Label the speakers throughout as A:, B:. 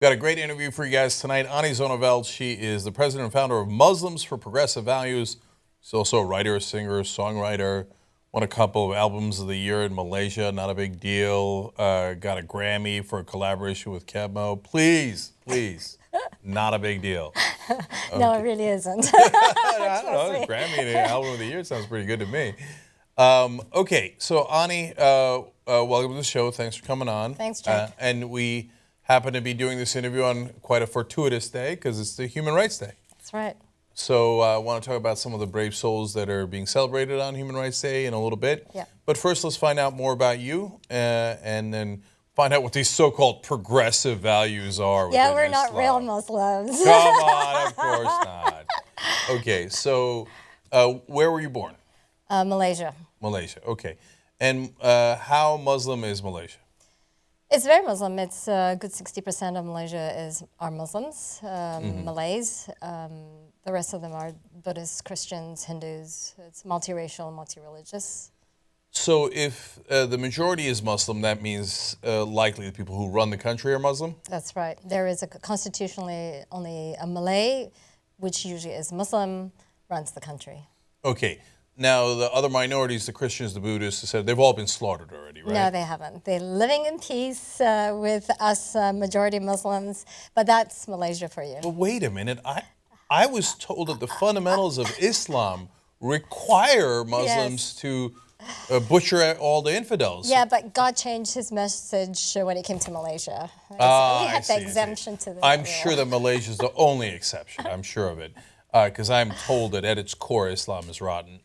A: Got a great interview for you guys tonight. Ani Zonneveld, she is the president and founder of Muslims for Progressive Values. She's also a writer, singer, songwriter. Won a couple of albums of the year in Malaysia, not a big deal. Got a Grammy for a collaboration with Kemo. Please, not a big deal. Okay.
B: No, it really isn't.
A: I don't know, Grammy and album of the year sounds pretty good to me. Okay, so Ani, welcome to the show. Thanks for coming on.
B: Thanks, Jack.
A: And we happen to be doing this interview on quite a fortuitous day because it's the Human Rights Day.
B: That's right.
A: So I want to talk about some of the brave souls that are being celebrated on Human Rights Day in a little bit.
B: Yeah.
A: But first, let's find out more about you and then find out what these so-called progressive values are.
B: Yeah, we're not
A: Islam.
B: real Muslims.
A: Come on, of course not. Okay, so where were you born?
B: Malaysia.
A: Malaysia, okay. And how Muslim is Malaysia?
B: It's very Muslim. It's a good 60% of Malaysia are Muslims, Malays. The rest of them are Buddhists, Christians, Hindus. It's multiracial, multi-religious.
A: So if the majority is Muslim, that means likely the people who run the country are Muslim?
B: That's right. There is constitutionally only a Malay, which usually is Muslim, runs the country.
A: Okay. Now, the other minorities, the Christians, the Buddhists, they've all been slaughtered already, right?
B: No, they haven't. They're living in peace with us majority Muslims, but that's Malaysia for you.
A: But wait a minute. I was told that the fundamentals of Islam require Muslims to butcher all the infidels.
B: Yeah, but God changed his message when it came to Malaysia. So he had the exemption to the
A: I'm sure that Malaysia is the only exception. I'm sure of it. Because I'm told that at its core, Islam is rotten.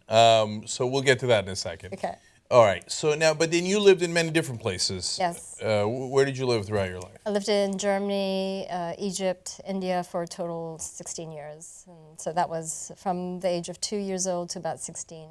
A: So we'll get to that in a second.
B: Okay.
A: All right. So now, but then you lived in many different places.
B: Yes.
A: Where did you live throughout your life?
B: I lived in Germany, Egypt, India for a total 16 years. And so that was from the age of 2 years old to about 16.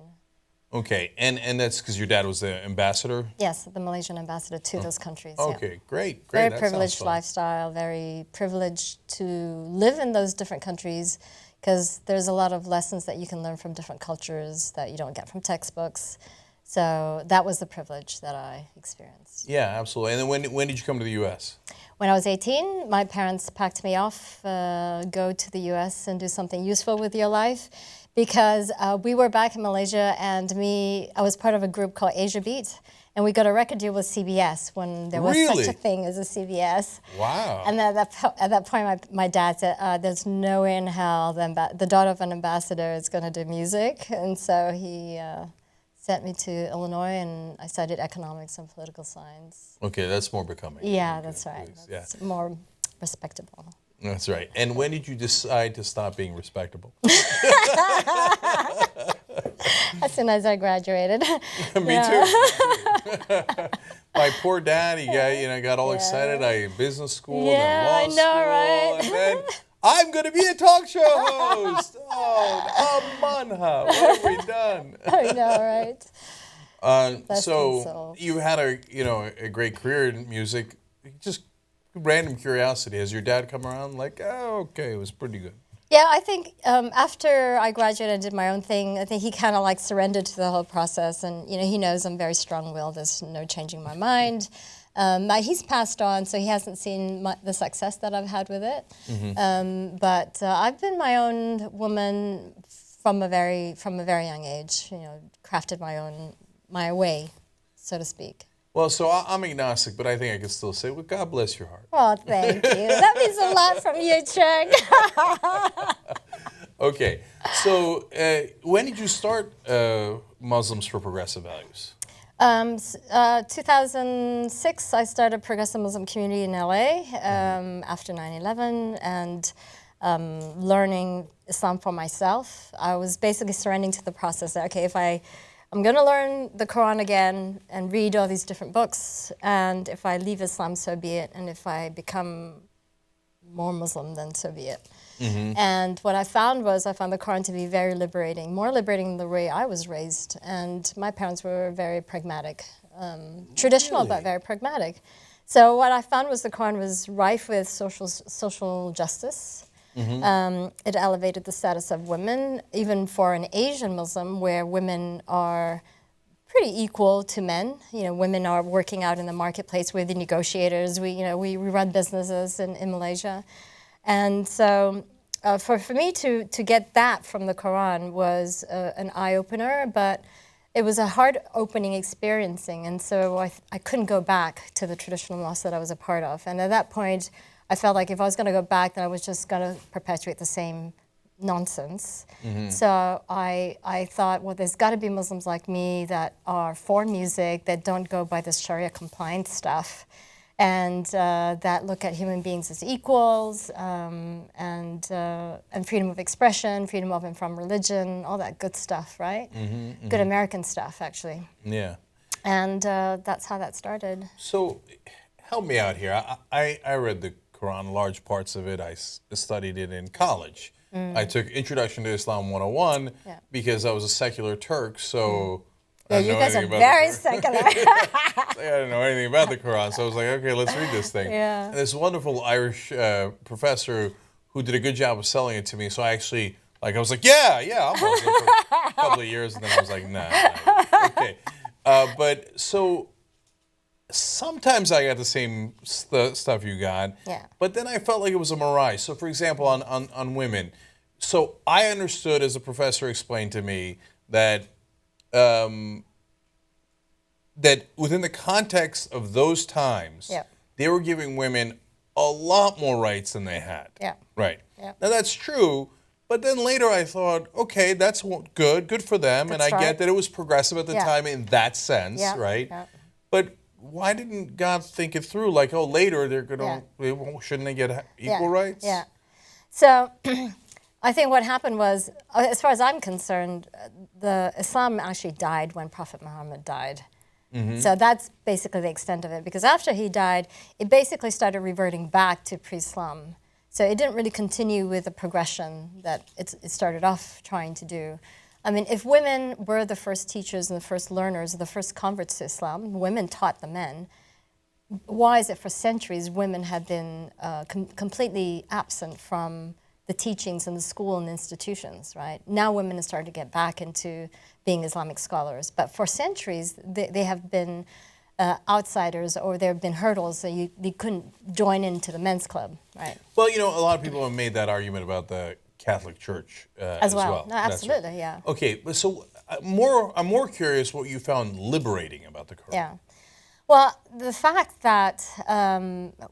A: Okay. And that's because your dad was the ambassador?
B: Yes, the Malaysian ambassador to those countries.
A: Okay,
B: yeah.
A: great.
B: Very
A: That
B: privileged lifestyle, very privileged to live in those different countries, because there's a lot of lessons that you can learn from different cultures that you don't get from textbooks. So that was the privilege that I experienced.
A: Yeah, absolutely. And then when did you come to the U.S.?
B: When I was 18, my parents packed me off, go to the U.S. and do something useful with your life, because we were back in Malaysia, and I was part of a group called Asia Beat, and we got a record deal with CBS when there was such a thing as a CBS.
A: Wow.
B: And at that point, my dad said, there's no way in hell the daughter of an ambassador is going to do music. And so he sent me to Illinois, and I studied economics and political science.
A: Okay, that's more becoming.
B: Yeah, that's right. That's more respectable.
A: That's right. And when did you decide to stop being respectable?
B: As soon as I graduated.
A: Me too. My poor dad, he got all excited. I business school, then law school,
B: right?
A: And then I'm going to be a talk show host. Oh, manha, what have we done?
B: I know, right?
A: So you had a great career in music. Just random curiosity. Has your dad come around like, oh, okay, it was pretty good?
B: Yeah, I think after I graduated and did my own thing, I think he kind of like surrendered to the whole process. And, he knows I'm very strong-willed. There's no changing my mind. He's passed on, so he hasn't seen the success that I've had with it. Mm-hmm. But I've been my own woman from a very young age, crafted my way, so to speak.
A: Well, so I'm agnostic, but I think I can still say, well, God bless your heart.
B: Oh, thank you. That means a lot from you, Cenk.
A: Okay, so when did you start Muslims for Progressive Values?
B: 2006, I started Progressive Muslim Community in LA after 9/11, and learning Islam for myself. I was basically surrendering to the process that, okay, if I'm going to learn the Quran again and read all these different books, and if I leave Islam, so be it, and if I become more Muslim, then so be it. Mm-hmm. And what I found the Quran to be very liberating, more liberating than the way I was raised. And my parents were very pragmatic, traditional, but very pragmatic. So what I found was the Quran was rife with social justice. Mm-hmm. It elevated the status of women, even for an Asian Muslim, where women are pretty equal to men. You know, women are working out in the marketplace. We're the negotiators. We run businesses in Malaysia. And so for me to get that from the Quran was an eye-opener, but it was a hard opening experiencing. And so I couldn't go back to the traditional mosque that I was a part of. And at that point, I felt like if I was going to go back, then I was just going to perpetuate the same nonsense. So I thought, well, there's got to be Muslims like me that are for music, that don't go by this Sharia compliant stuff, and that look at human beings as equals, and freedom of expression, freedom of and from religion, all that good stuff, right? Good American stuff, actually.
A: Yeah.
B: And that's how that started.
A: So help me out here. I read the Quran, large parts of it. I studied it in college. I took Introduction to Islam 101 because I was a secular Turk, so
B: Yeah, you guys are very secular.
A: I didn't know anything about the Quran, so I was like, okay, let's read this thing.
B: Yeah.
A: And this wonderful Irish professor who did a good job of selling it to me, so I actually, I was like, yeah, I'm Muslim for a couple of years, and then I was like, nah. Okay. But so sometimes I got the same stuff you got, but then I felt like it was a mirage. So for example, on women, so I understood as the professor explained to me that that within the context of those times, they were giving women a lot more rights than they had. Right. Now that's true, but then later I thought, okay, that's good for them, and I get that it was progressive at the time in that sense, right? But why didn't God think it through? Like, oh, later shouldn't they get equal rights?
B: Yeah. So I think what happened was, as far as I'm concerned, the Islam actually died when Prophet Muhammad died. So that's basically the extent of it, because after he died, it basically started reverting back to pre-Islam. So it didn't really continue with the progression that it started off trying to do. I mean, if women were the first teachers and the first learners, the first converts to Islam, women taught the men. Why is it for centuries women have been completely absent from the teachings in the school and institutions, right? Now women have started to get back into being Islamic scholars. But for centuries, they have been outsiders, or there have been hurdles that you couldn't join into the men's club, right?
A: Well, you know, a lot of people have made that argument about the Catholic Church as well.
B: No, absolutely, yeah.
A: Okay, but so I'm more curious what you found liberating about the Quran.
B: Yeah. Well, the fact that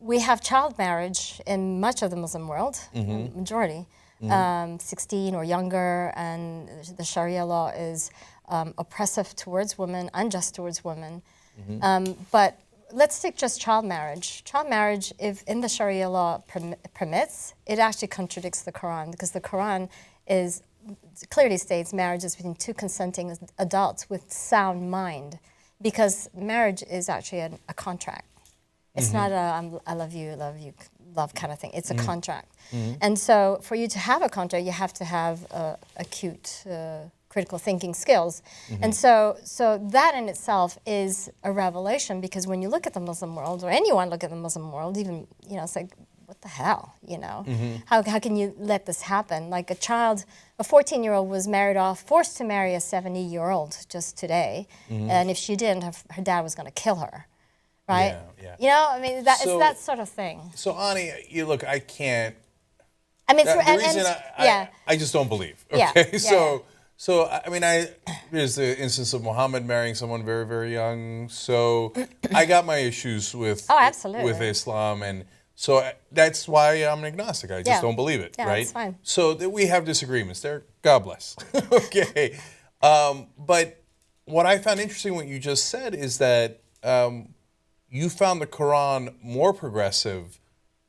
B: we have child marriage in much of the Muslim world, majority, 16 or younger, and the Sharia law is oppressive towards women, unjust towards women. But let's take just child marriage. Child marriage, if in the Sharia law permits, it actually contradicts the Quran, because the Quran clearly states marriage is between two consenting adults with sound mind, because marriage is actually a contract. It's not I love you, love kind of thing. It's a contract. And so for you to have a contract, you have to have acute critical thinking skills. And so that in itself is a revelation, because when you look at the Muslim world, or anyone look at the Muslim world, even, you know, it's like, what the hell, you know? How can you let this happen? Like a 14-year-old was forced to marry a 70-year-old just today, and if she didn't, her dad was gonna kill her, right?
A: Yeah.
B: You know, I mean, it's that sort of thing.
A: So Ani, look, I can't.
B: I mean,
A: I just don't believe. Okay, so I mean, there's the instance of Muhammad marrying someone very, very young. So I got my issues with with Islam, and so that's why I'm an agnostic. I just don't believe it, right?
B: That's fine.
A: So we have disagreements there. God bless. Okay, but what I found interesting, what you just said, is that you found the Quran more progressive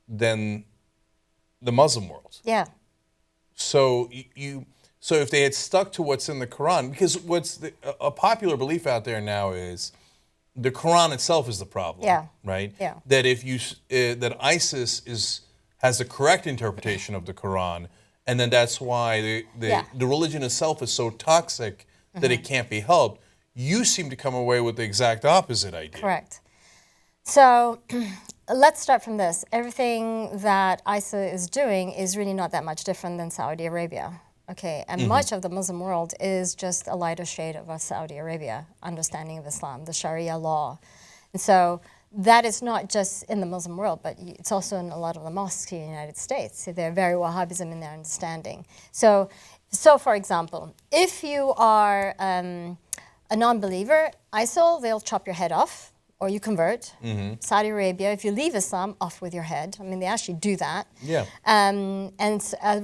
A: than the Muslim world.
B: Yeah.
A: So so if they had stuck to what's in the Quran, because a popular belief out there now is the Quran itself is the problem, right?
B: Yeah.
A: That if that ISIS has the correct interpretation of the Quran, and then that's why the religion itself is so toxic that it can't be helped. You seem to come away with the exact opposite idea.
B: Correct. So let's start from this. Everything that ISIS is doing is really not that much different than Saudi Arabia. Okay, and much of the Muslim world is just a lighter shade of a Saudi Arabia understanding of Islam, the Sharia law. And so that is not just in the Muslim world, but it's also in a lot of the mosques in the United States. They're very Wahhabism in their understanding. So for example, if you are a non-believer, ISIL, they'll chop your head off, or you convert. Saudi Arabia, if you leave Islam, off with your head. I mean, they actually do that.
A: Yeah.
B: And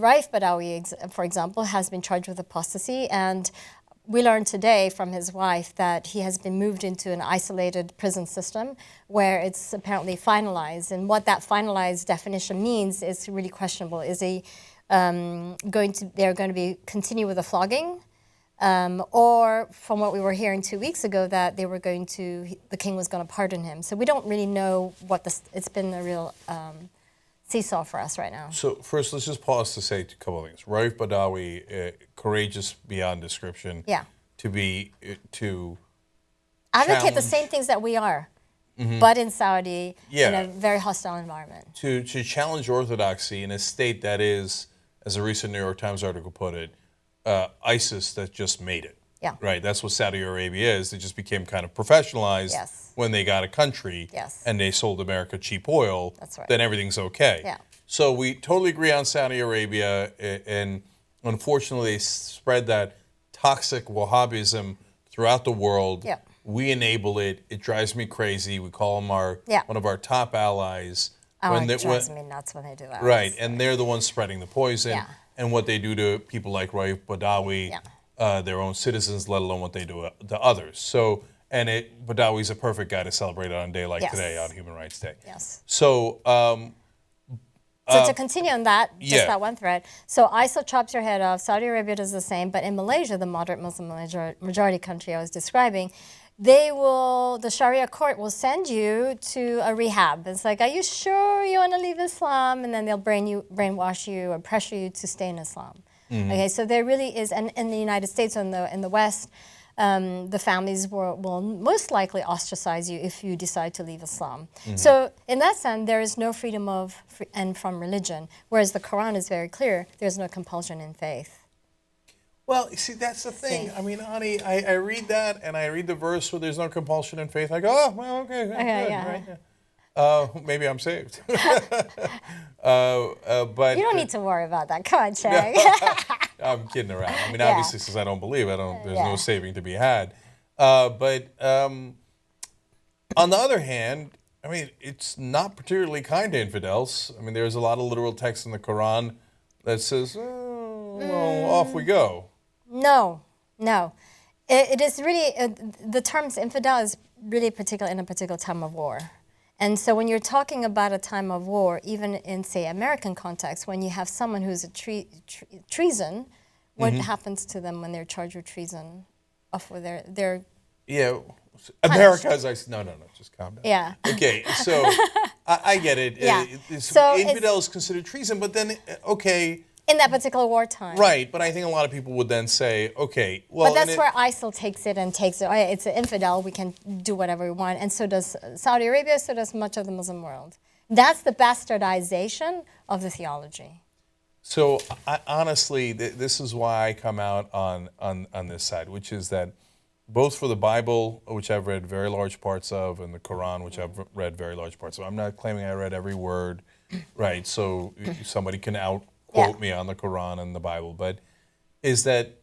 B: Raif Badawi, for example, has been charged with apostasy, and we learned today from his wife that he has been moved into an isolated prison system where it's apparently finalized. And what that finalized definition means is really questionable. Is he they're going to be continue with the flogging? Or from what we were hearing 2 weeks ago, that they were going to, the king was going to pardon him. So we don't really know what it's been a real seesaw for us right now.
A: So first, let's just pause to say a couple of things. Raif Badawi, courageous beyond description.
B: Yeah.
A: To
B: advocate the same things that we are, but in Saudi, in a very hostile environment.
A: To challenge orthodoxy in a state that is, as a recent New York Times article put it, ISIS that just made it.
B: Yeah.
A: Right. That's what Saudi Arabia is. They just became kind of professionalized when they got a country and they sold America cheap oil.
B: That's right.
A: Then everything's okay.
B: Yeah.
A: So we totally agree on Saudi Arabia, and unfortunately they spread that toxic Wahhabism throughout the world.
B: Yeah.
A: We enable it. It drives me crazy. We call them one of our top allies.
B: It drives me nuts when they do that.
A: Right, and they're the ones spreading the poison.
B: Yeah.
A: And what they do to people like Raif Badawi, their own citizens, let alone what they do to others. So, Badawi's a perfect guy to celebrate on a day like today, on Human Rights Day.
B: Yes.
A: So,
B: so to continue on that, just that one thread. So ISIL chops your head off. Saudi Arabia does the same. But in Malaysia, the moderate Muslim majority country I was describing, the Sharia court will send you to a rehab. It's like, are you sure you want to leave Islam? And then they'll brainwash you or pressure you to stay in Islam. Okay, so there really is, and in the United States and in the West, the families will most likely ostracize you if you decide to leave Islam. So in that sense, there is no freedom from religion, whereas the Quran is very clear, there's no compulsion in faith.
A: well, you see, that's the thing. I mean, Ani, I read that, and I read the verse where there's no compulsion in faith. I go, oh, well, okay, good, right? Maybe I'm saved. But
B: you don't need to worry about that. Come on, Cenk.
A: I'm kidding around. I mean, obviously, since I don't believe, there's no saving to be had. But on the other hand, I mean, it's not particularly kind to infidels. I mean, there's a lot of literal text in the Quran that says, well, off we go.
B: No. It is really, the term infidel is really in a particular time of war. And so when you're talking about a time of war, even in, say, American context, when you have someone who's a treason, what happens to them when they're charged with treason? They're
A: Yeah, America, as I said, no, just calm down.
B: Yeah.
A: Okay, so I get it.
B: Yeah.
A: So infidel is considered treason, but then, okay.
B: In that particular wartime.
A: Right, but I think a lot of people would then say, okay, well.
B: But that's where ISIL takes it. Oh, yeah, it's an infidel, we can do whatever we want. And so does Saudi Arabia, so does much of the Muslim world. That's the bastardization of the theology.
A: So honestly, this is why I come out on this side, which is that both for the Bible, which I've read very large parts of, and the Quran, which I've read very large parts of. I'm not claiming I read every word, right? So somebody can quote me on the Quran and the Bible, but is that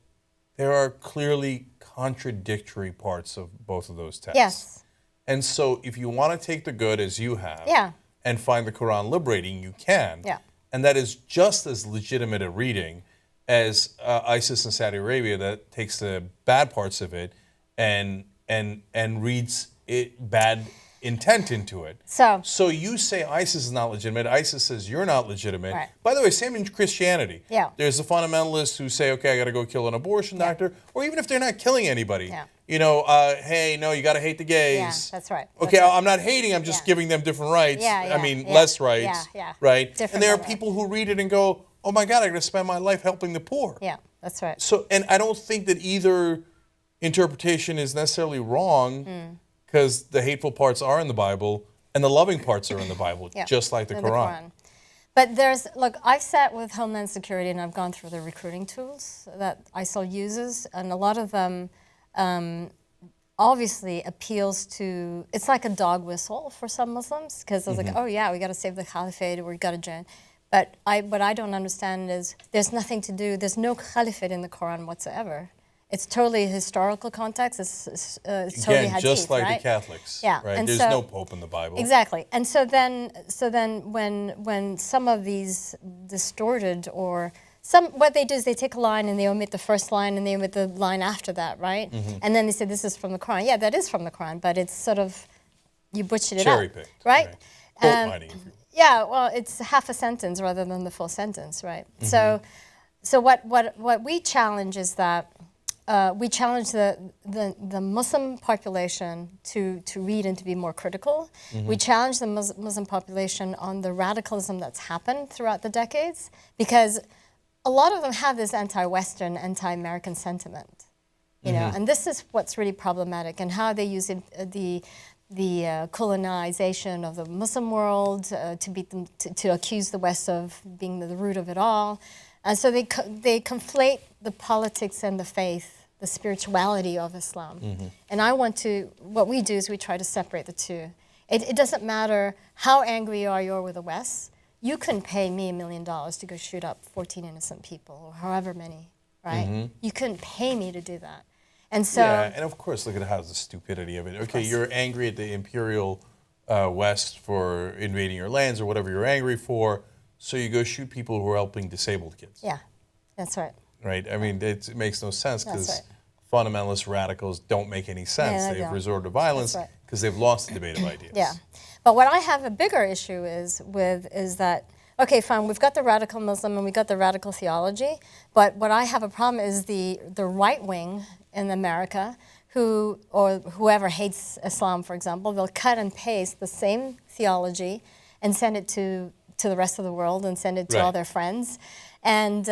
A: there are clearly contradictory parts of both of those texts.
B: Yes.
A: And so if you want to take the good as you have and find the Quran liberating, you can. Yeah. And that is just as legitimate a reading as ISIS in Saudi Arabia that takes the bad parts of it and reads it bad intent into it. So you say ISIS is not legitimate. ISIS says you're not legitimate.
B: Right.
A: By the way, same in Christianity.
B: Yeah.
A: There's the fundamentalists who say, okay, I got to go kill an abortion doctor, or even if they're not killing anybody. Yeah. You know, hey, no, you got to hate the gays.
B: Yeah, that's right.
A: Okay, I'm not hating. I'm just giving them different rights. I mean, less rights. Right. Different and there are people who read it and go, oh my God, I got to spend my life helping the poor.
B: Yeah, that's right.
A: So, and I don't think that either interpretation is necessarily wrong. Because the hateful parts are in the Bible and the loving parts are in the Bible, just like the Quran.
B: But look, I've sat with Homeland Security and I've gone through the recruiting tools that ISIL uses, and a lot of them obviously appeals to, it's like a dog whistle for some Muslims, because it's like, oh yeah, we got to save the caliphate, or we got to join. But what I don't understand is there's nothing to do, there's no caliphate in the Quran whatsoever. It's totally historical context. It's totally hadith,
A: just like
B: right?
A: the Catholics.
B: Yeah,
A: right.
B: and
A: There's
B: so,
A: no Pope in the Bible.
B: Exactly, and so then when some of these distorted or what they do is they take a line and they omit the first line and they omit the line after that, right? And then they say this is from the Quran. Yeah, that is from the Quran, but it's sort of you butchered it up,
A: Cherry-picked,
B: right?
A: Quote mining.
B: Yeah, well, it's half a sentence rather than the full sentence, right? So what we challenge is that. We challenge the Muslim population to read and to be more critical. We challenge the Muslim population on the radicalism that's happened throughout the decades, because a lot of them have this anti-Western, anti-American sentiment, you know, and this is what's really problematic, and how they use the colonization of the Muslim world to accuse the West of being the root of it all. And so they conflate the politics and the faith, the spirituality of Islam. And what we do is we try to separate the two. It doesn't matter how angry you are with the West. You couldn't pay me $1 million to go shoot up 14 innocent people, or however many, right? You couldn't pay me to do that. And so...
A: Yeah, and of course, look at how the stupidity of it. Okay, you're angry at the imperial West for invading your lands or whatever you're angry for, so you go shoot people who are helping disabled kids.
B: Yeah, that's right.
A: Right? I mean, it makes no sense, because
B: right.
A: fundamentalist radicals don't make any sense.
B: Yeah,
A: They've resorted to violence because they've lost the debate of ideas.
B: Yeah. But what I have a bigger issue is that, okay, fine, we've got the radical Muslim and we've got the radical theology, but what I have a problem is the right wing in America or whoever hates Islam, for example, they'll cut and paste the same theology and send it to the rest of the world and send it to all their friends, and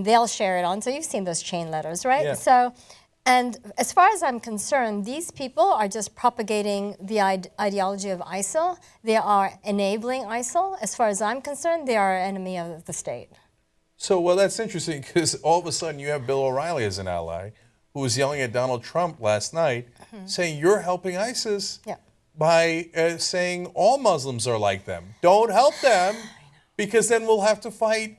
B: they'll share it on. So you've seen those chain letters, right?
A: Yeah.
B: So, and as far as I'm concerned, these people are just propagating the ideology of ISIL. They are enabling ISIL. As far as I'm concerned, they are an enemy of the state.
A: So, well, that's interesting, because all of a sudden you have Bill O'Reilly as an ally, who was yelling at Donald Trump last night, saying you're helping ISIS by saying all Muslims are like them. Don't help them, because then we'll have to fight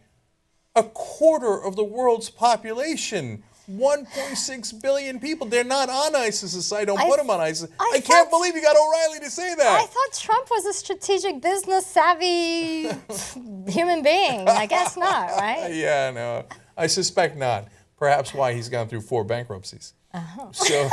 A: a quarter of the world's population. 1.6 billion people. They're not on ISIS's side. Don't put them on ISIS. I can't believe you got O'Reilly to say that.
B: I thought Trump was a strategic, business savvy human being. I guess not, right?
A: Yeah, no. I suspect not. Perhaps why he's gone through 4 bankruptcies. So,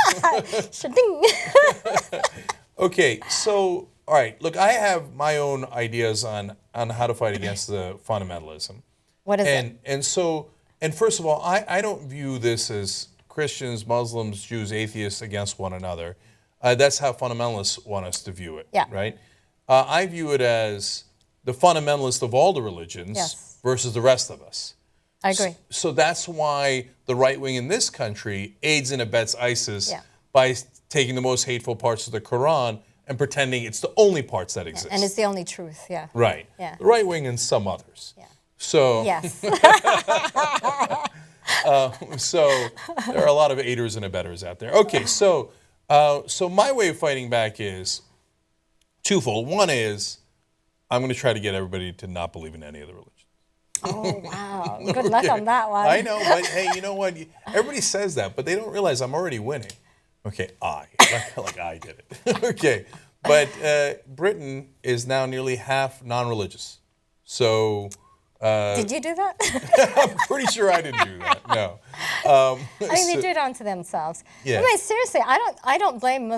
A: okay, so, all right. Look, I have my own ideas on how to fight against the fundamentalism.
B: What is it?
A: And first of all, I don't view this as Christians, Muslims, Jews, atheists against one another. That's how fundamentalists want us to view it, right? I view it as the fundamentalist of all the religions versus the rest of us.
B: I agree.
A: So that's why the right wing in this country aids and abets ISIS by taking the most hateful parts of the Quran and pretending it's the only parts that exist.
B: And it's the only truth,
A: Right.
B: Yeah.
A: The right wing and some others.
B: Yeah.
A: So,
B: yes.
A: So there are a lot of aiders and abettors out there. Okay, so my way of fighting back is twofold. One is I'm going to try to get everybody to not believe in any of the religions.
B: Oh, wow. Good luck on that one.
A: I know, but hey, you know what? Everybody says that, but they don't realize I'm already winning. Okay, like I did it. Okay, but Britain is now nearly half non-religious. So...
B: did you do that?
A: I'm pretty sure I didn't do that. No.
B: I mean, they do it onto themselves.
A: Yeah.
B: I mean, seriously, I don't blame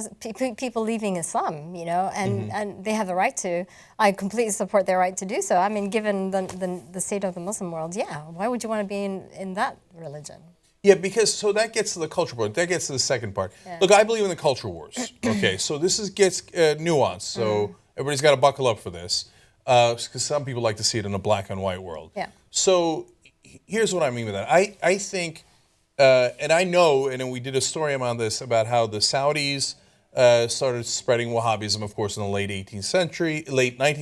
B: people leaving Islam, you know, and they have the right to. I completely support their right to do so. I mean, given the state of the Muslim world, why would you want to be in that religion?
A: Yeah, because so that gets to the culture part. That gets to the second part. Yeah. Look, I believe in the culture wars. Okay, so this gets nuanced. So everybody's got to buckle up for this. Because some people like to see it in a black and white world.
B: Yeah.
A: So here's what I mean with that. I think, and I know, and we did a story on this about how the Saudis started spreading Wahhabism, of course, in the late 19th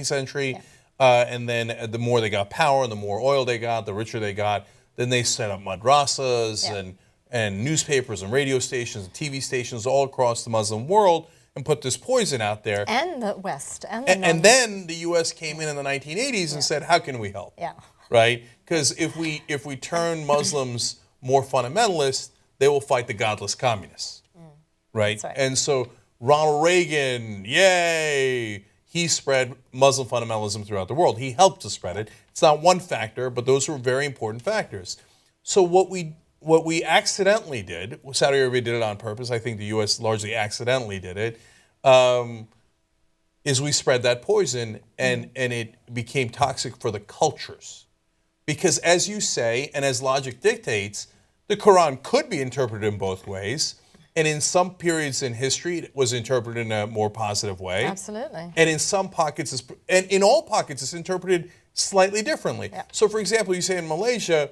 A: century. and then the more they got power, and the more oil they got, the richer they got. Then they set up madrasas and newspapers and radio stations and TV stations all across the Muslim world and put this poison out there.
B: And the West.
A: And then the U.S. came in the 1980s and said, how can we help?
B: Yeah.
A: Right? Because if we turn Muslims more fundamentalist, they will fight the godless communists. Right?
B: Right?
A: And so Ronald Reagan, yay, he spread Muslim fundamentalism throughout the world. He helped to spread it. It's not one factor, but those were very important factors. So what we accidentally did, Saudi Arabia did it on purpose, I think the U.S. largely accidentally did it, is we spread that poison and it became toxic for the cultures. Because as you say, and as logic dictates, the Quran could be interpreted in both ways. And in some periods in history, it was interpreted in a more positive way.
B: Absolutely.
A: And in some pockets, and in all pockets, it's interpreted slightly differently.
B: Yeah.
A: So, for example, you say in Malaysia,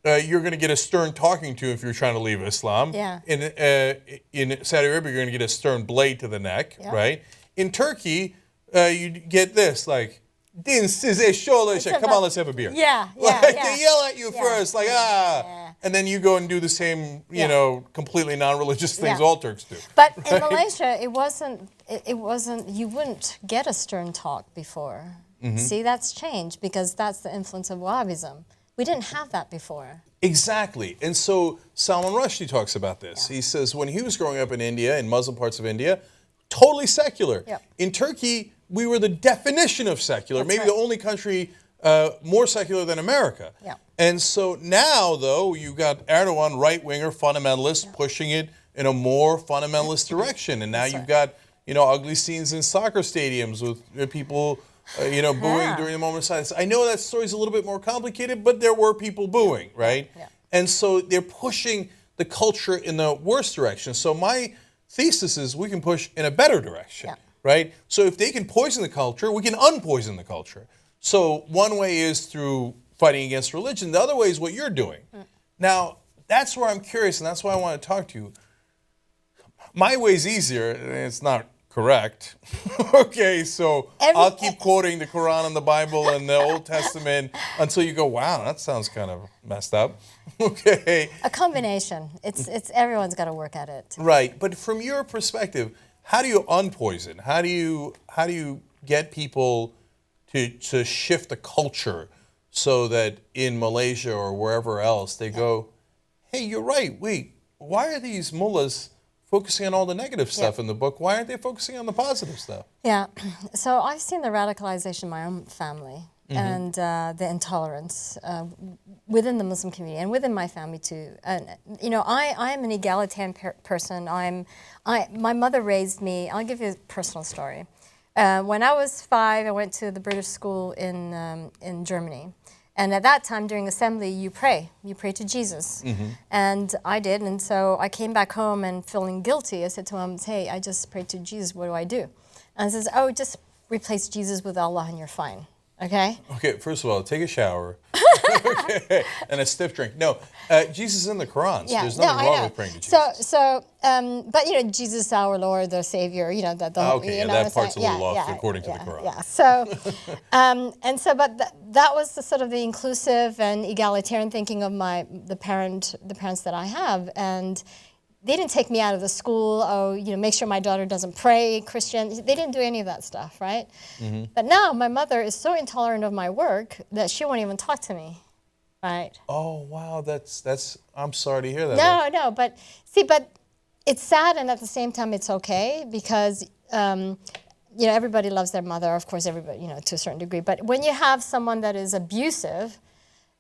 A: you're going to get a stern talking to if you're trying to leave Islam.
B: Yeah.
A: In Saudi Arabia, you're going to get a stern blade to the neck,
B: Yeah.
A: right? In Turkey, you get this, like, Din size şöyle, come on, let's have a beer.
B: Yeah,
A: Like,
B: yeah.
A: they yell at you first, like,
B: Yeah.
A: and then you go and do the same, you know, completely non-religious things
B: Yeah.
A: all Turks do.
B: But in Malaysia, it wasn't. You wouldn't get a stern talk before. See, that's changed because that's the influence of Wahhabism. We didn't have that before.
A: Exactly. And so Salman Rushdie talks about this. He says when he was growing up in India, in Muslim parts of India, totally secular.
B: Yep.
A: In Turkey, we were the definition of secular,
B: That's
A: maybe
B: right.
A: the only country more secular than America.
B: Yep.
A: And so now, though, you've got Erdogan, right-winger, fundamentalist, pushing it in a more fundamentalist direction. And now
B: That's
A: you've
B: right.
A: got, you know, ugly scenes in soccer stadiums with people, you know, booing
B: Yeah.
A: during the moment of silence. I know that story's a little bit more complicated, but there were people booing, right?
B: Yeah.
A: And so they're pushing the culture in the worst direction. So my thesis is we can push in a better direction,
B: Yeah.
A: right? So if they can poison the culture, we can unpoison the culture. So one way is through fighting against religion. The other way is what you're doing. Now, that's where I'm curious, and that's why I want to talk to you. My way's easier, and it's not correct. Okay, so I'll keep quoting the Quran and the Bible and the Old Testament until you go, wow, that sounds kind of messed up. Okay.
B: A combination. It's everyone's got to work at it.
A: Right, but from your perspective, how do you unpoison? How do you get people to shift the culture so that in Malaysia or wherever else they go, hey, you're right. Wait, why are these mullahs focusing on all the negative stuff in the book? Why aren't they focusing on the positive stuff?
B: Yeah. So I've seen the radicalization in my own family and the intolerance within the Muslim community and within my family too. And you know, I am an egalitarian person. My mother raised me. I'll give you a personal story. When I was 5, I went to the British school in Germany. And at that time, during assembly, you pray. You pray to Jesus. And I did. And so I came back home and feeling guilty. I said to him, hey, I just prayed to Jesus. What do I do? And he says, oh, just replace Jesus with Allah and you're fine. Okay?
A: Okay, first of all, take a shower. Okay, and a stiff drink. No, Jesus is in the Quran, so there's nothing wrong with praying to Jesus.
B: But you know, Jesus, our Lord, the Savior. You know that the
A: okay,
B: you know,
A: that part's a little off according to the Quran.
B: Yeah. So, but that was the sort of the inclusive and egalitarian thinking of the parents that I have, and they didn't take me out of the school. Oh, you know, make sure my daughter doesn't pray Christian. They didn't do any of that stuff, right? But now my mother is so intolerant of my work that she won't even talk to me, right?
A: Oh wow, that's. I'm sorry to hear that.
B: No, but it's sad, and at the same time, it's okay because you know, everybody loves their mother, of course, everybody, you know, to a certain degree. But when you have someone that is abusive,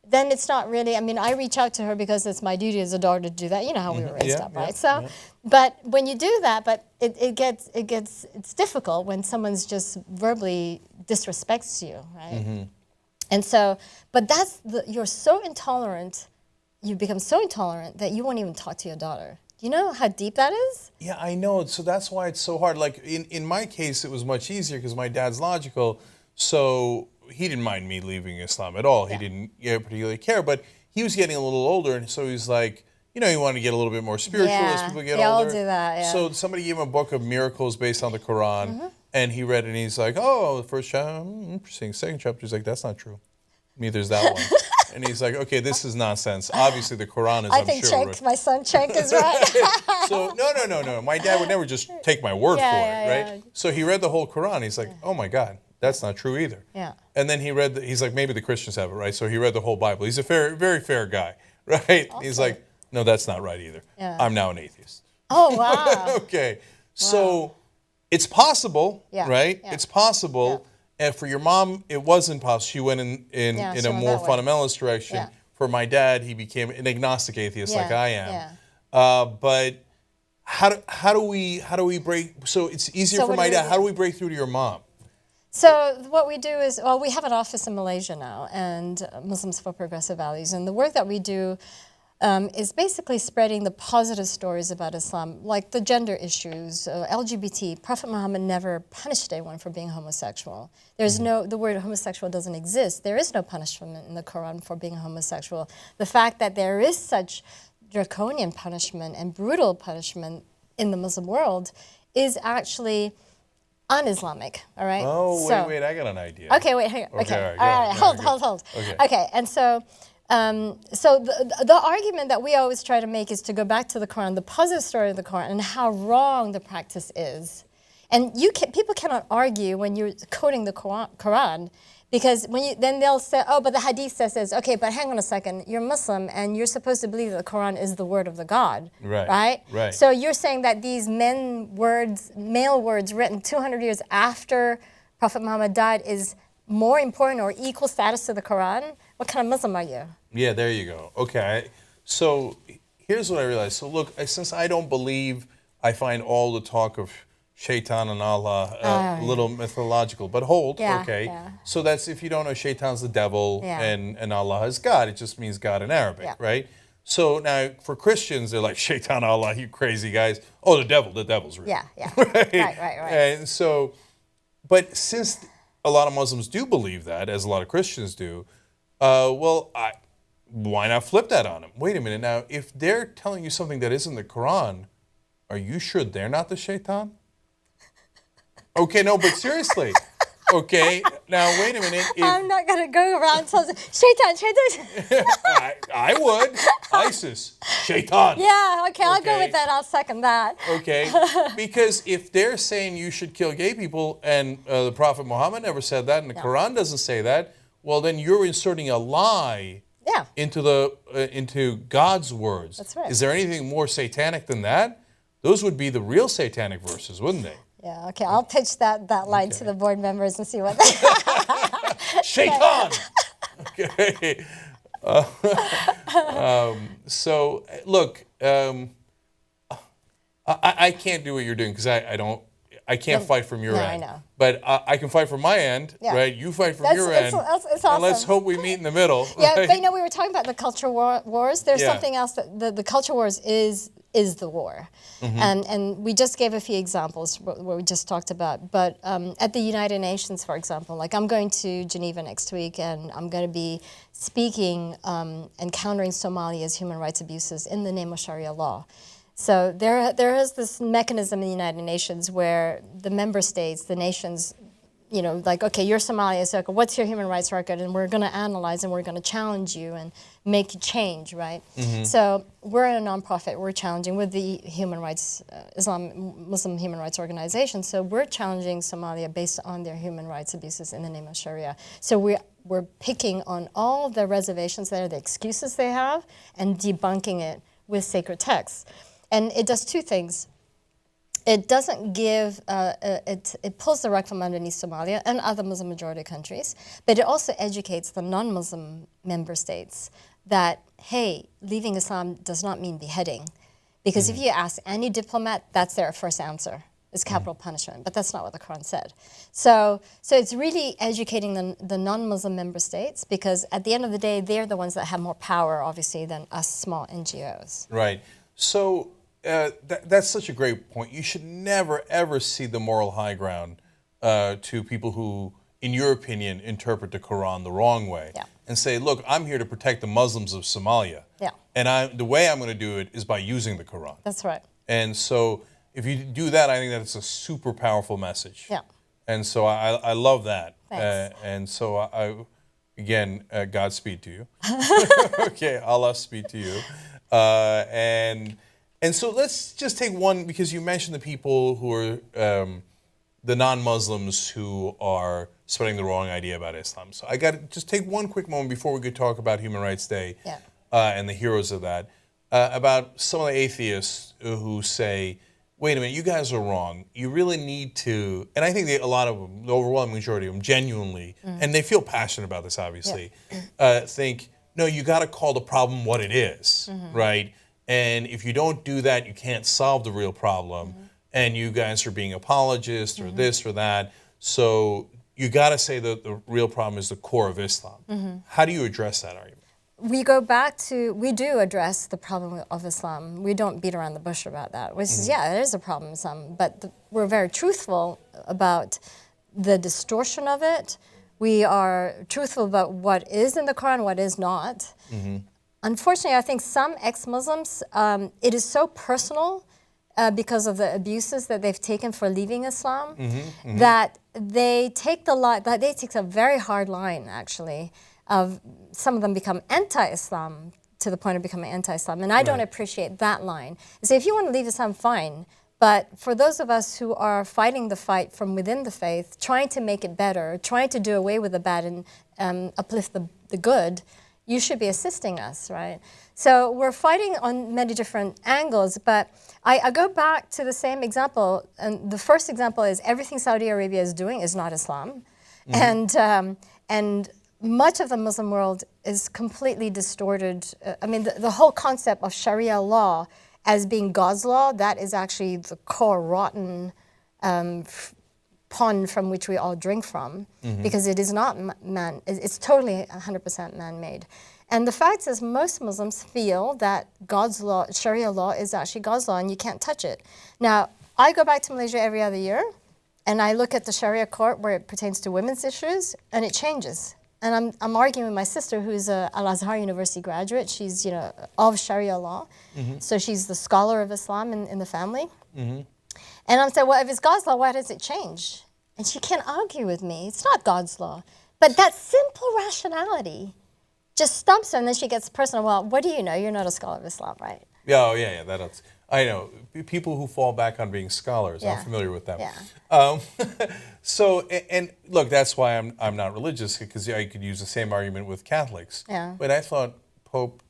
B: then it's not really, I mean, I reach out to her because it's my duty as a daughter to do that. You know how we were raised up, right? So, but when you do that, but it's difficult when someone's just verbally disrespects you, right? And so, but you're so intolerant, you become so intolerant that you won't even talk to your daughter. Do you know how deep that is?
A: Yeah, I know. So that's why it's so hard. Like in my case, it was much easier because my dad's logical, so he didn't mind me leaving Islam at all. He didn't particularly care, but he was getting a little older, and so he's like, you know, he wanted to get a little bit more spiritual as people get older.
B: They all do that, yeah.
A: So somebody gave him a book of miracles based on the Quran, And he read it, and he's like, oh, the first chapter, interesting. Second chapter, he's like, that's not true. Neither is that one. And he's like, okay, this is nonsense. Obviously, the Quran is,
B: I think Cenk, my son Cenk is right.
A: So, no. My dad would never just take my word for it, right?
B: Yeah.
A: So he read the whole Quran. He's like, oh, my God, that's not true either.
B: Yeah.
A: And then he read, he's like, maybe the Christians have it, right? So he read the whole Bible. He's a very fair guy, right?
B: Okay.
A: He's like, no, that's not right either.
B: Yeah.
A: I'm now an atheist.
B: Oh, wow.
A: Okay. So it's possible, right?
B: Yeah.
A: It's possible.
B: Yeah.
A: And for your mom, it wasn't possible. She went in a more fundamentalist direction.
B: Yeah.
A: For my dad, he became an agnostic atheist like I am.
B: Yeah.
A: But how do we break? So it's easier for my dad. How do we break through to your mom?
B: So what we do is, well, we have an office in Malaysia now, and Muslims for Progressive Values, and the work that we do is basically spreading the positive stories about Islam, like the gender issues, LGBT. Prophet Muhammad never punished anyone for being homosexual. There's the word homosexual doesn't exist. There is no punishment in the Quran for being homosexual. The fact that there is such draconian punishment and brutal punishment in the Muslim world is actually un-Islamic, all right?
A: Oh, wait, I got an idea.
B: Okay, wait, hang on. Okay, all right, hold.
A: Okay.
B: Okay, and so the argument that we always try to make is to go back to the Quran, the positive story of the Quran, and how wrong the practice is. And people cannot argue when you're quoting the Quran, because then they'll say, oh, but the hadith says, okay, but hang on a second, you're Muslim and you're supposed to believe that the Quran is the word of the God, right? So you're saying that these male words written 200 years after Prophet Muhammad died is more important or equal status to the Quran? What kind of Muslim are you?
A: Yeah, there you go. Okay, so here's what I realized. So look, since I don't believe, I find all the talk of Shaitan and Allah a little mythological, but hold, okay.
B: Yeah.
A: So that's, if you don't know, Shaitan's the devil and Allah is God. It just means God in Arabic, right? So now for Christians, they're like, Shaitan, Allah, you crazy guys. Oh, the devil's real.
B: Yeah.
A: Right?
B: Right.
A: And so, but since a lot of Muslims do believe that, as a lot of Christians do, why not flip that on them? Wait a minute now, if they're telling you something that isn't the Quran, are you sure they're not the Shaitan? Okay, no, but seriously. Okay, now wait a minute.
B: I'm not going to go around telling Shaitan.
A: I would. ISIS, Shaitan.
B: Yeah, okay, I'll go with that. I'll second that.
A: Okay, because if they're saying you should kill gay people, and the Prophet Muhammad never said that, and the Quran doesn't say that, well, then you're inserting a lie into God's words.
B: That's right.
A: Is there anything more satanic than that? Those would be the real satanic verses, wouldn't they?
B: Yeah, okay, I'll pitch that line to the board members and see what they
A: Shaitan! Okay. So, look, I can't do what you're doing because I can't fight from your end.
B: I know.
A: But I can fight from my end, right? You fight from your end.
B: It's awesome.
A: And let's hope we meet in the middle.
B: Yeah,
A: right?
B: but we were talking about the culture wars. There's something else that the culture wars is the war. And we just gave a few examples where we just talked about. But at the United Nations, for example, like I'm going to Geneva next week and I'm going to be speaking and countering Somalia's human rights abuses in the name of Sharia law. So there is this mechanism in the United Nations where the member states, the nations, like, okay, you're Somalia, so what's your human rights record? And we're going to analyze and we're going to challenge you and make you change, right? So we're a nonprofit. We're challenging with the human rights, Muslim human rights organization. So we're challenging Somalia based on their human rights abuses in the name of Sharia. So we're picking on all the reservations there, the excuses they have, and debunking it with sacred texts. And it does two things. It doesn't give, it pulls the rug from underneath Somalia and other Muslim majority countries, but it also educates the non-Muslim member states that, hey, leaving Islam does not mean beheading. Because if you ask any diplomat, that's their first answer, is capital punishment, but that's not what the Quran said. So it's really educating the non-Muslim member states, because at the end of the day, they're the ones that have more power, obviously, than us small NGOs.
A: Right. So that's such a great point. You should never, ever see the moral high ground to people who, in your opinion, interpret the Quran the wrong way and say, look, I'm here to protect the Muslims of Somalia.
B: Yeah.
A: And the way I'm going to do it is by using the Quran.
B: That's right.
A: And so if you do that, I think that it's a super powerful message.
B: Yeah.
A: And so I love that.
B: Thanks.
A: And so again, Godspeed to you. Okay, Allah speed to you. And so let's just take one, because you mentioned the people who are the non-Muslims who are spreading the wrong idea about Islam. So I got to just take one quick moment before we could talk about Human Rights Day and the heroes of that, about some of the atheists who say, wait a minute, you guys are wrong. You really need to, and I think a lot of them, the overwhelming majority of them, genuinely, and they feel passionate about this, obviously, think, no, you got to call the problem what it is, right? And if you don't do that, you can't solve the real problem. And you guys are being apologists or this or that. So you got to say that the real problem is the core of Islam. How do you address that argument?
B: We go back to, we do address the problem of Islam. We don't beat around the bush about that. Which is, yeah, there is a problem with Islam, but we're very truthful about the distortion of it. We are truthful about what is in the Quran, what is not. Unfortunately, I think some ex-Muslims, it is so personal because of the abuses that they've taken for leaving Islam, that they take a very hard line, actually. Some of them become anti-Islam to the point of becoming anti-Islam, and I don't appreciate that line. I say, if you want to leave Islam, fine, but for those of us who are fighting the fight from within the faith, trying to make it better, trying to do away with the bad and uplift the good, you should be assisting us, right? So we're fighting on many different angles, but I go back to the same example, and the first example is everything Saudi Arabia is doing is not Islam, and much of the Muslim world is completely distorted. I mean, the whole concept of Sharia law as being God's law, that is actually the core rotten pond from which we all drink from, because it is not it's totally 100% man-made. And the fact is, most Muslims feel that God's law, Sharia law, is actually God's law and you can't touch it. Now, I go back to Malaysia every other year and I look at the Sharia court where it pertains to women's issues, and it changes. And I'm arguing with my sister, who's a Al-Azhar University graduate. She's, of Sharia law. So she's the scholar of Islam in the family. And I'm saying, well, if it's God's law, why does it change? And she can't argue with me. It's not God's law. But that simple rationality just stumps her, and then she gets personal. Well, what do you know? You're not a scholar of Islam, right?
A: Yeah, that's, I know. People who fall back on being scholars, I'm familiar with them. So, and look, that's why I'm not religious, because I could use the same argument with Catholics. But I thought Pope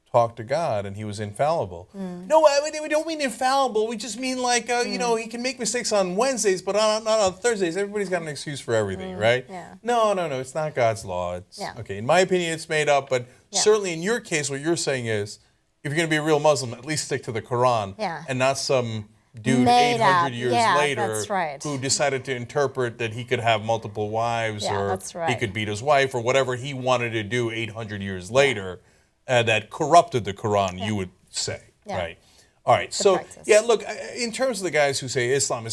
A: talked to God and he was infallible. No, we don't mean infallible. We just mean like, he can make mistakes on Wednesdays, but not on Thursdays. Everybody's got an excuse for everything, right? No, it's not God's law. It's, okay, in my opinion, it's made up, but certainly in your case, what you're saying is, if you're going to be a real Muslim, at least stick to the Quran and not some dude 800 years later who decided to interpret that he could have multiple wives or he could beat his wife or whatever he wanted to do 800 years later that corrupted the Quran, you would say, right? All right, so, look, in terms of the guys who say Islam,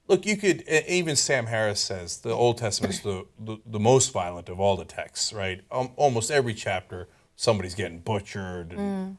A: look, you could, even Sam Harris says the Old Testament is the most violent of all the texts, right? Almost every chapter, somebody's getting butchered, and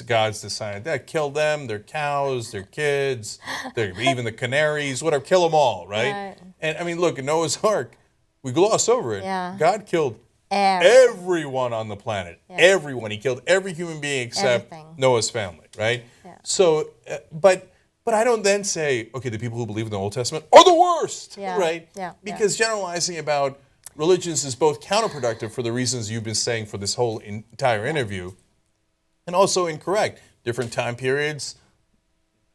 A: God's decided that kill them, their cows, their kids, even the canaries, whatever, kill them all, right? And I mean, look, in Noah's Ark, we gloss over it. God killed everyone on the planet, everyone. He killed every human being except Noah's family, right? So, but I don't then say, okay, the people who believe in the Old Testament are the worst, right? Because generalizing about religions is both counterproductive for the reasons you've been saying for this whole entire interview, and also incorrect. Different time periods,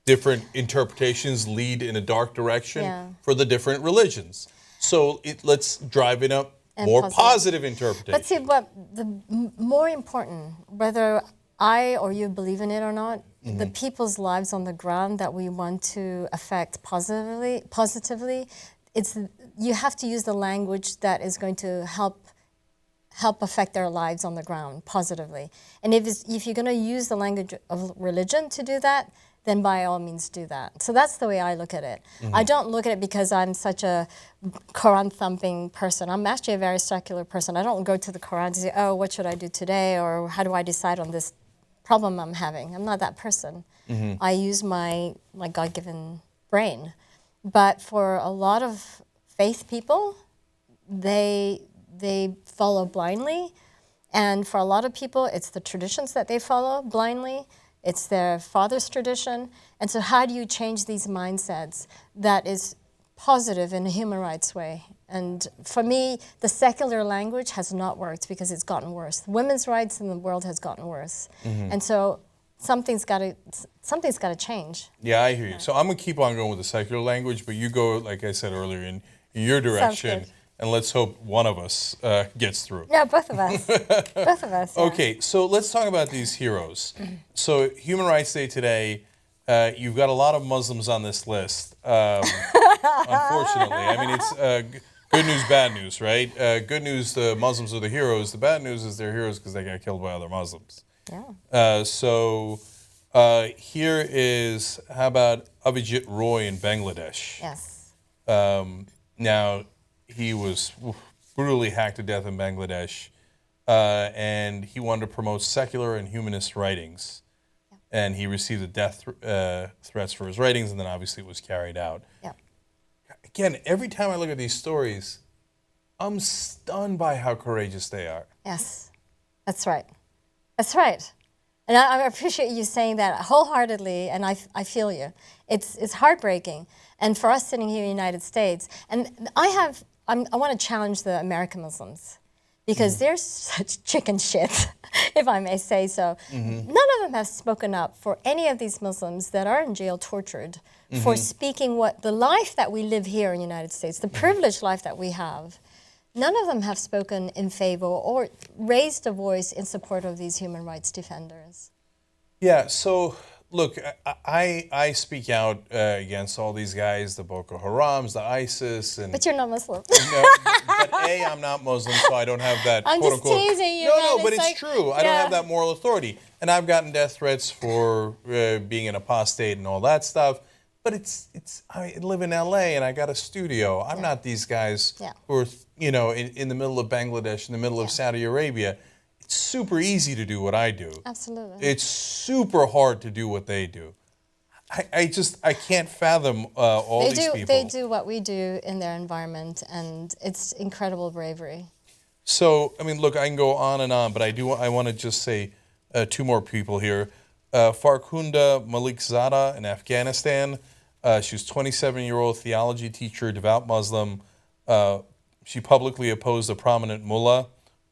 A: different interpretations lead in a dark direction for the different religions. So let's drive it up more positive interpretation.
B: But see, what the more important, whether I or you believe in it or not, the people's lives on the ground that we want to affect positively, you have to use the language that is going to help affect their lives on the ground positively. And if you're going to use the language of religion to do that, then by all means do that. So that's the way I look at it. I don't look at it because I'm such a Quran-thumping person. I'm actually a very secular person. I don't go to the Quran to say, oh, what should I do today? Or how do I decide on this problem I'm having? I'm not that person. I use my God-given brain. But for a lot of faith people, they follow blindly. And for a lot of people, it's the traditions that they follow blindly. It's their father's tradition. And so how do you change these mindsets that is positive in a human rights way? And for me, the secular language has not worked because it's gotten worse. Women's rights in the world has gotten worse. And so something's got to change.
A: Yeah, I hear you. So I'm going to keep on going with the secular language, but you go, like I said earlier, in your direction. And let's hope one of us gets through.
B: Yeah, both of us. Both of us. Yeah.
A: Okay, so let's talk about these heroes. So Human Rights Day today, you've got a lot of Muslims on this list, unfortunately. I mean, it's good news, bad news, right? Good news, the Muslims are the heroes. The bad news is they're heroes because they got killed by other Muslims.
B: Yeah.
A: Here is, how about Avijit Roy in Bangladesh?
B: Yes.
A: Now, he was brutally hacked to death in Bangladesh, and he wanted to promote secular and humanist writings. Yeah. And he received the death threats for his writings, and then obviously it was carried out.
B: Yeah.
A: Again, every time I look at these stories, I'm stunned by how courageous they are.
B: Yes, that's right. That's right. And I appreciate you saying that wholeheartedly, and I feel you. It's heartbreaking. And for us sitting here in the United States, and I want to challenge the American Muslims because they're such chicken shit, if I may say so. None of them have spoken up for any of these Muslims that are in jail tortured for speaking what the life that we live here in the United States, the privileged life that we have. None of them have spoken in favor or raised a voice in support of these human rights defenders.
A: Yeah, so look, I speak out against all these guys, the Boko Harams, the ISIS, and
B: but you're not Muslim.
A: But A, I'm not Muslim, so I don't have that.
B: I'm
A: quote
B: just
A: unquote,
B: teasing you.
A: No, but it's true. I don't have that moral authority, and I've gotten death threats for being an apostate and all that stuff. But I live in LA and I got a studio. I'm not these guys who are in the middle of Bangladesh, in the middle of Saudi Arabia. It's super easy to do what I do.
B: Absolutely.
A: It's super hard to do what they do. I can't fathom all these people.
B: They do what we do in their environment, and it's incredible bravery.
A: So, I mean, look, I can go on and on, but I want to just say two more people here. Farkhunda Malikzada in Afghanistan. She was a 27-year-old theology teacher, devout Muslim. She publicly opposed a prominent mullah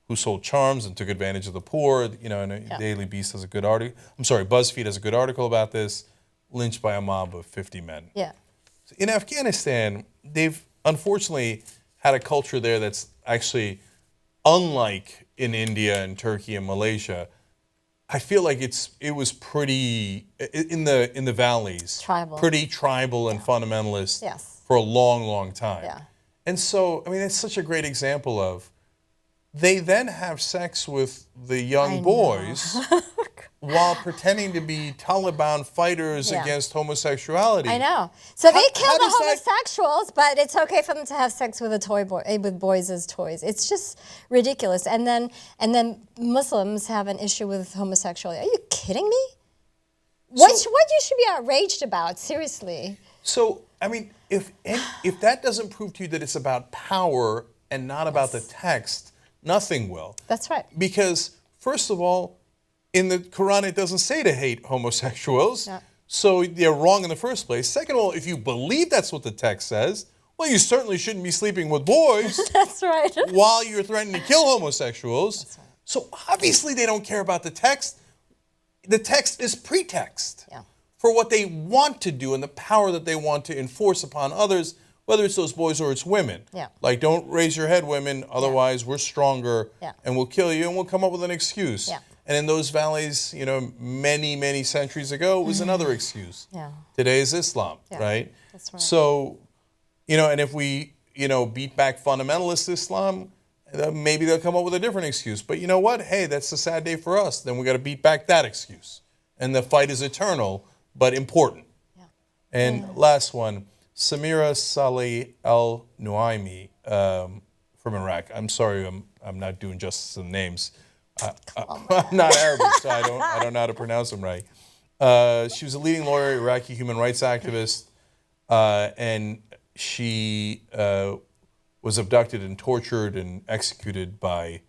A: who sold charms and took advantage of the poor. And Daily Beast has a good article. BuzzFeed has a good article about this. Lynched by a mob of 50 men.
B: Yeah.
A: In Afghanistan, they've unfortunately had a culture there that's actually unlike in India and Turkey and Malaysia. I feel like it was pretty in the valleys, pretty tribal and fundamentalist for a long, long time.
B: Yeah.
A: And so, I mean, it's such a great example of they then have sex with the young boys while pretending to be Taliban fighters against homosexuality.
B: I know. So they kill the homosexuals, but it's okay for them to have sex with with boys as toys. It's just ridiculous. And then Muslims have an issue with homosexuality. Are you kidding me? What you should be outraged about? Seriously.
A: So I mean, if that doesn't prove to you that it's about power and not about the text, nothing will.
B: That's right.
A: Because first of all, in the Quran, it doesn't say to hate homosexuals, so they're wrong in the first place. Second of all, if you believe that's what the text says, well, you certainly shouldn't be sleeping with boys.
B: That's right.
A: While you're threatening to kill homosexuals. That's right. So obviously they don't care about the text. The text is pretext for what they want to do and the power that they want to enforce upon others, whether it's those boys or it's women.
B: Yeah.
A: Like, don't raise your head, women, otherwise we're stronger and we'll kill you, and we'll come up with an excuse. Yeah. And in those valleys, many, many centuries ago, it was another excuse. Yeah. Today is Islam, right? That's right. So, and if we, beat back fundamentalist Islam, maybe they'll come up with a different excuse. But you know what? Hey, that's a sad day for us. Then we got to beat back that excuse. And the fight is eternal, but important. Yeah. And last one, Samira Saleh Al-Nuaimi from Iraq. I'm sorry, I'm not doing justice to the names. I'm not Arabic, so I don't know how to pronounce them right. She was a leading lawyer, Iraqi human rights activist, and she was abducted and tortured and executed by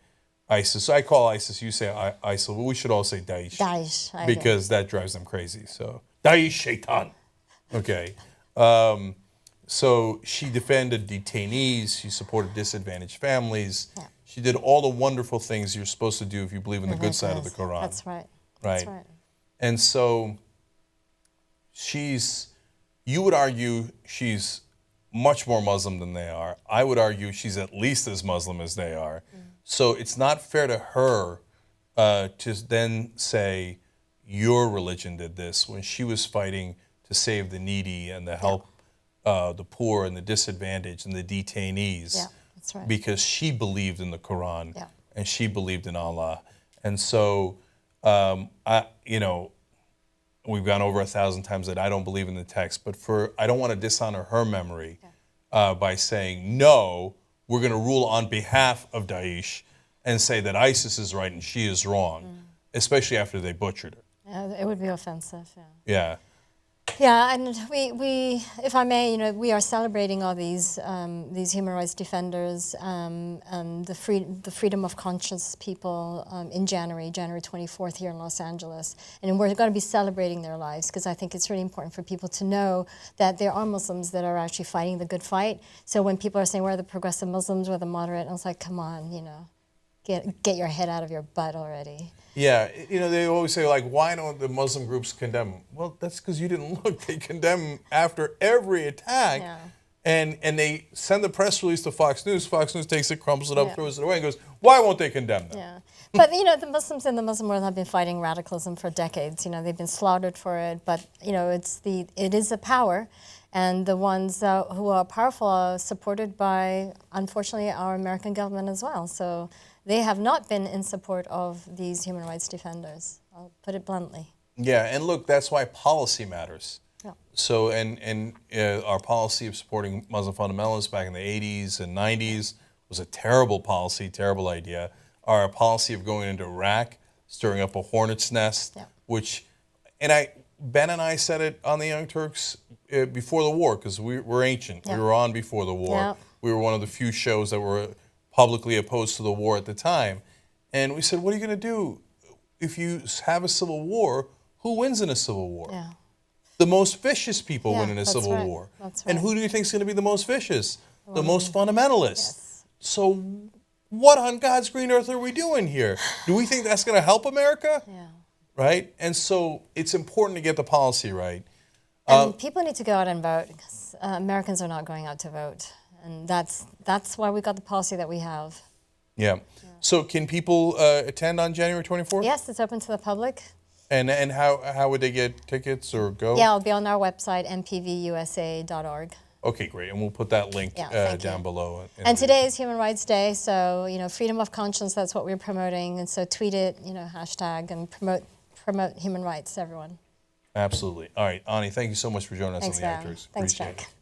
A: ISIS. So I call ISIS, you say ISIL, but we should all say Daesh.
B: Daesh, I agree.
A: Because that drives them crazy. So Daesh Shaitan. Okay. So she defended detainees. She supported disadvantaged families. Yeah. She did all the wonderful things you're supposed to do if you believe in the good side of the Quran.
B: That's right.
A: Right.
B: That's right.
A: And so you would argue she's much more Muslim than they are. I would argue she's at least as Muslim as they are. So it's not fair to her to then say your religion did this when she was fighting to save the needy and to help the poor and the disadvantaged and the detainees.
B: Yeah, that's right.
A: Because she believed in the Quran and she believed in Allah. And so, we've gone over 1,000 times that I don't believe in the text, but I don't want to dishonor her memory by saying, no, we're going to rule on behalf of Daesh and say that ISIS is right and she is wrong, especially after they butchered her.
B: Yeah, it would be offensive,
A: Yeah.
B: Yeah, and we, if I may, we are celebrating all these human rights defenders and the freedom of conscience people in January 24th here in Los Angeles, and we're going to be celebrating their lives because I think it's really important for people to know that there are Muslims that are actually fighting the good fight. So when people are saying we're the progressive Muslims, we're the moderate, I was like, come on, get your head out of your butt already.
A: Yeah, they always say, like, why don't the Muslim groups condemn them? Well, that's because you didn't look. They condemn after every attack, and they send the press release to Fox News. Fox News takes it, crumbles it up, throws it away, and goes, why won't they condemn them?
B: Yeah, but, the Muslims in the Muslim world have been fighting radicalism for decades. They've been slaughtered for it, but, it is a power, and the ones who are powerful are supported by, unfortunately, our American government as well. So they have not been in support of these human rights defenders. I'll put it bluntly.
A: Yeah, and look, that's why policy matters.
B: Yeah.
A: So, and our policy of supporting Muslim fundamentalists back in the 80s and 90s was a terrible policy, terrible idea. Our policy of going into Iraq, stirring up a hornet's nest, Ben and I said it on the Young Turks before the war, because we're ancient. We were on before the war. We were one of the few shows that were publicly opposed to the war at the time. And we said, what are you going to do if you have a civil war? Who wins in a civil war?
B: Yeah.
A: The most vicious people win in a civil war.
B: That's right.
A: And who do you think is going to be the most vicious? The most fundamentalists.
B: Yes.
A: So what on God's green earth are we doing here? Do we think that's going to help America?
B: Yeah.
A: Right? And so it's important to get the policy right.
B: And people need to go out and vote, because Americans are not going out to vote. And that's why we got the policy that we have.
A: Yeah. So can people attend on January 24th?
B: Yes, it's open to the public.
A: And how would they get tickets or go?
B: Yeah, it'll be on our website, mpvusa.org.
A: Okay, great. And we'll put that link down below.
B: And today is Human Rights Day, so freedom of conscience, that's what we're promoting. And so tweet it, hashtag, and promote human rights, everyone.
A: Absolutely. All right, Ani, thank you so much for joining us on the Young Turks.
B: Thanks,
A: Appreciate
B: Jack.
A: it.